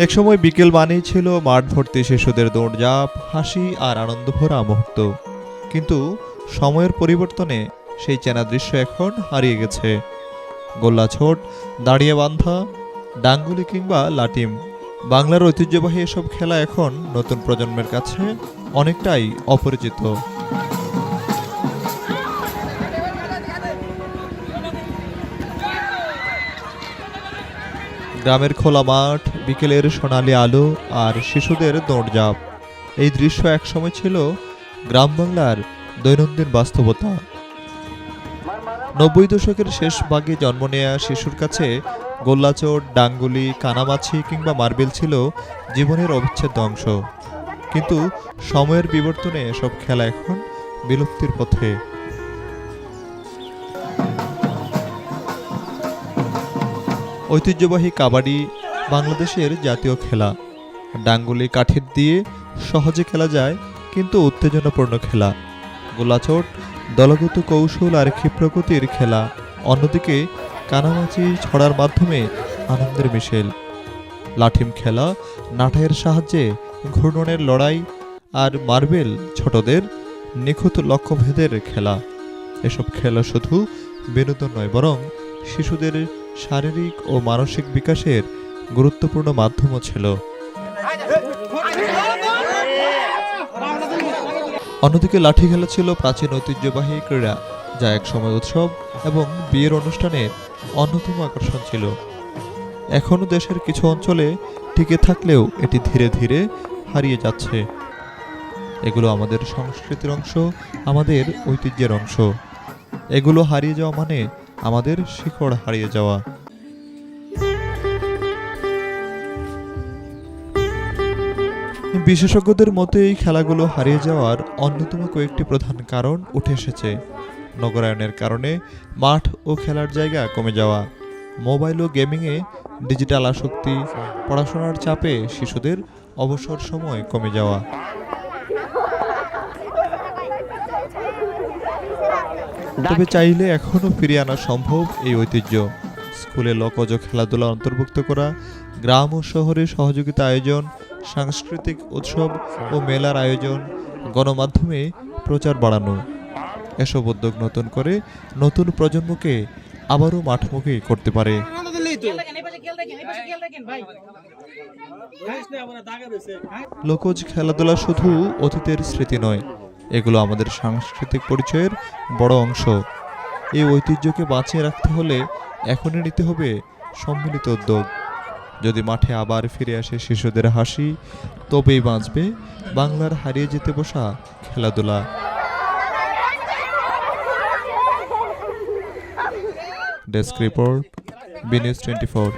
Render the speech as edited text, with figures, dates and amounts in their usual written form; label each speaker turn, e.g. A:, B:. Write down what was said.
A: একসময় বিকেল মানেই ছিল মাঠ ভর্তি শিশুদের দৌড়ঝাঁপ, হাসি আর আনন্দভরা মুহূর্ত। কিন্তু সময়ের পরিবর্তনে সেই চেনা দৃশ্য এখন হারিয়ে গেছে। গোল্লাছুট, দাঁড়িয়ে বান্ধা, ডাঙ্গুলি কিংবা লাটিম, বাংলার ঐতিহ্যবাহী এসব খেলা এখন নতুন প্রজন্মের কাছে অনেকটাই অপরিচিত। গ্রামের খোলা মাঠ, বিকেলের সোনালি আলো আর শিশুদের দৌড়ঝাঁপ, এই দৃশ্য একসময় ছিল গ্রাম বাংলার দৈনন্দিন বাস্তবতা। ৯০ দশকের শেষ ভাগে জন্ম নেয়া শিশুর কাছে গোল্লাচোট, ডাঙ্গুলি, কানামাছি কিংবা মার্বেল ছিল জীবনের অবিচ্ছেদ্য অংশ। কিন্তু সময়ের বিবর্তনে এসব খেলা এখন বিলুপ্তির পথে। ঐতিহ্যবাহী কাবাডি বাংলাদেশের জাতীয় খেলা। ডাঙ্গুলি কাঠের দিয়ে সহজে খেলা যায়, কিন্তু উত্তেজনাপূর্ণ খেলা। গোল্লাছুট দলগত কৌশল আর ক্ষিপ্রগতির খেলা। অন্যদিকে কানামাছি ছড়ার মাধ্যমে আনন্দের মিশেল। লাঠিম খেলা নাটাইয়ের সাহায্যে ঘূর্ণনের লড়াই, আর মার্বেল ছোটদের নিখুঁত লক্ষ্যভেদের খেলা। এসব খেলা শুধু বিনোদন নয়, বরং শিশুদের শারীরিক ও মানসিক বিকাশের গুরুত্বপূর্ণ মাধ্যমও ছিল। অন্যদিকে লাঠি খেলা ছিল প্রাচীন ঐতিহ্যবাহী ক্রীড়া, যা একসময় উৎসব এবং বিয়ের অনুষ্ঠানের অন্যতম আকর্ষণ ছিল। এখনও দেশের কিছু অঞ্চলে টিকে থাকলেও এটি ধীরে ধীরে হারিয়ে যাচ্ছে। এগুলো আমাদের সংস্কৃতির অংশ, আমাদের ঐতিহ্যের অংশ। এগুলো হারিয়ে যাওয়া মানে আমাদের শিকড় হারিয়ে যাওয়া। বিশেষজ্ঞদের মতে এই খেলাগুলো হারিয়ে যাওয়ার অন্যতম কয়েকটি প্রধান কারণ উঠে এসেছে। নগরায়নের কারণে মাঠ ও খেলার জায়গা কমে যাওয়া, মোবাইল ও গেমিংয়ে ডিজিটাল আসক্তি, পড়াশোনার চাপে শিশুদের অবসর সময় কমে যাওয়া। তবে চাইলে এখনও ফিরিয়ে আনা সম্ভব এই ঐতিহ্য। স্কুলে লোকজ খেলাধুলা অন্তর্ভুক্ত করা, গ্রাম ও শহরে সহযোগিতা আয়োজন, সাংস্কৃতিক উৎসব ও মেলার আয়োজন, গণমাধ্যমে প্রচার বাড়ানো, এসব উদ্যোগ নতুন করে নতুন প্রজন্মকে আবারও মাঠমুখী করতে পারে। লোকজ খেলাধুলা শুধু অতীতের স্মৃতি নয়, এগুলো আমাদের সাংস্কৃতিক পরিচয়ের বড় অংশ। এই ঐতিহ্যকে বাঁচিয়ে রাখতে হলে এখনই নিতে হবে সম্মিলিত উদ্যোগ। যদি মাঠে আবার ফিরে আসে শিশুদের হাসি, তবেই বাঁচবে বাংলার হারিয়ে যেতে বসা খেলাধুলা। ডেস্ক রিপোর্ট, বিনিউজ 24।